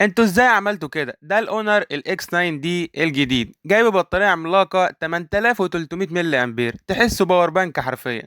انتوا ازاي عملتوا كده؟ ده الاونر الاكس 9 دي الجديد، جايب بطاريه عملاقه 8300 ملي امبير، تحسه باور بانك حرفيا.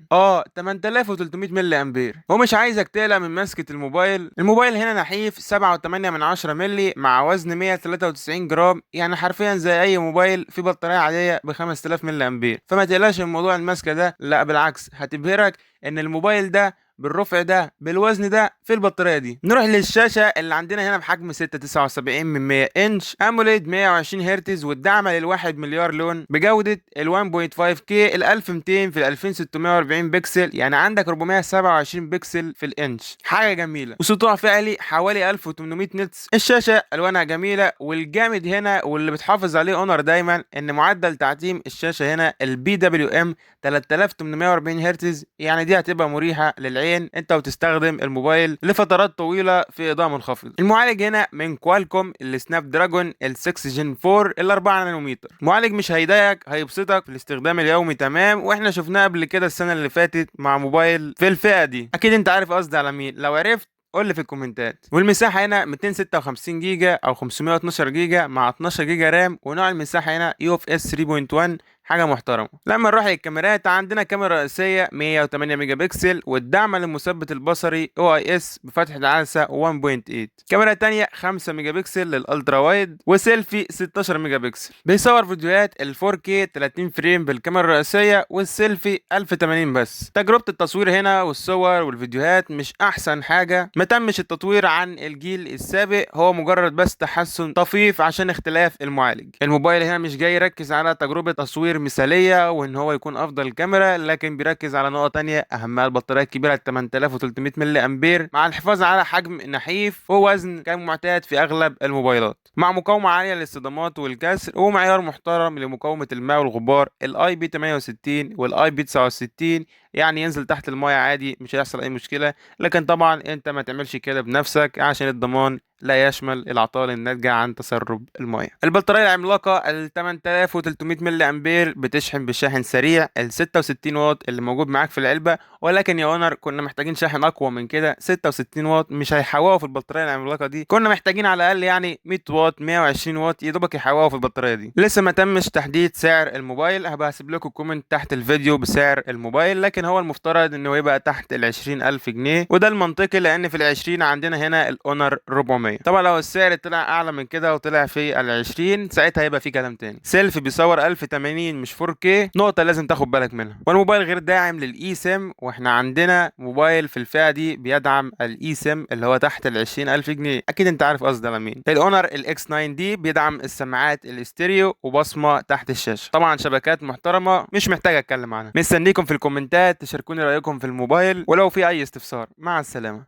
8300 ملي امبير، ومش عايزك تقلق من مسكه الموبايل. الموبايل هنا نحيف 7.8 من 10 ملي مع وزن 193 جرام، يعني حرفيا زي اي موبايل في بطاريه عاديه ب 5000 ملي امبير. فما تقلقش من موضوع المسكه ده، لا بالعكس هتبهرك ان الموبايل ده بالرفع ده بالوزن ده في البطاريه دي. نروح للشاشه اللي عندنا هنا بحجم 6.79 من 100 انش، اموليد 120 هرتز، والدعم لل1 مليار لون بجوده ال 1.5 كي ال 1200 في ال 2640 بكسل، يعني عندك 427 بكسل في الانش، حاجه جميله. وسطوع فعلي حوالي 1800 نتس. الشاشه الوانها جميله، والجامد هنا واللي بتحافظ عليه اونر دايما ان معدل تعتيم الشاشه هنا البي دبليو ام 3840 هرتز، يعني دي هتبقى مريحه للعين انت وتستخدم الموبايل لفترات طويله في اضاءه منخفضه. المعالج هنا من كوالكوم السناب دراجون ال 6 جن 4 ال 4 نانومتر. معالج مش هيضايقك، هيبسطك في الاستخدام اليومي تمام، واحنا شفناه قبل كده السنه اللي فاتت مع موبايل في الفئه دي. اكيد انت عارف قصدي على مين، لو عرفت قول لي في الكومنتات. والمساحه هنا 256 جيجا او 512 جيجا مع 12 جيجا رام، ونوع المساحه هنا يو اف اس 3.1، حاجه محترمه. لما نروح للكاميرات، عندنا كاميرا رئيسيه 108 ميجا بكسل، والدعم للمثبت البصري او اي اس بفتحه العدسه 1.8. كاميرا تانية 5 ميجا بكسل للالترا وايد، وسيلفي 16 ميجا بكسل. بيصور فيديوهات ال 4K 30 فريم بالكاميرا الرئيسيه، والسيلفي 1080 بس. تجربه التصوير هنا والصور والفيديوهات مش احسن حاجه، ما تمش التطوير عن الجيل السابق، هو مجرد بس تحسن طفيف عشان اختلاف المعالج. الموبايل هنا مش جاي يركز على تجربه تصوير مثاليه وان هو يكون افضل كاميرا، لكن بيركز على نقطه تانية اهمها البطاريه الكبيره 8300 ملي امبير، مع الحفاظ على حجم نحيف ووزن كان معتاد في اغلب الموبايلات، مع مقاومه عاليه للصدمات والكسر، ومعيار محترم لمقاومه الماء والغبار الاي بي 68 والاي بي 69، يعني ينزل تحت المايه عادي مش هيحصل اي مشكله. لكن طبعا انت ما تعملش كده بنفسك عشان الضمان لا يشمل الأعطال الناتجة عن تسرب المياه. البطارية العملاقة ال 8300 ملي أمبير بتشحن بشاحن سريع ال 66 واط اللي موجود معاك في العلبة، ولكن يا اونر كنا محتاجين شاحن أقوى من كده. 66 واط مش هيحوقوا في البطارية العملاقة دي، كنا محتاجين على الأقل يعني 100 واط 120 واط يدوبك يحوقوا في البطارية دي. لسه ما تمش تحديد سعر الموبايل، هبقى هسيب لكم كومنت تحت الفيديو بسعر الموبايل، لكن هو المفترض انه يبقى تحت ال 20000 جنيه، وده المنطقي لأن في ال 20 عندنا هنا الأونر 400. طبعا لو السعر طلع اعلى من كده وطلع في ال 20 ساعتها هيبقى في كلام تاني. سيلفي بيصور 1080 مش 4K، نقطة لازم تاخد بالك منها. والموبايل غير داعم للاي سيم، واحنا عندنا موبايل في الفئة دي بيدعم الاي سيم اللي هو تحت ال 20000 جنيه، اكيد انت عارف قصدي على مين. الاونر الاكس 9 دي بيدعم السماعات الاستيريو وبصمة تحت الشاشة، طبعا شبكات محترمة مش محتاج اتكلم عنها. مستنيكم في الكومنتات تشاركوني رأيكم في الموبايل، ولو في اي استفسار. مع السلامة.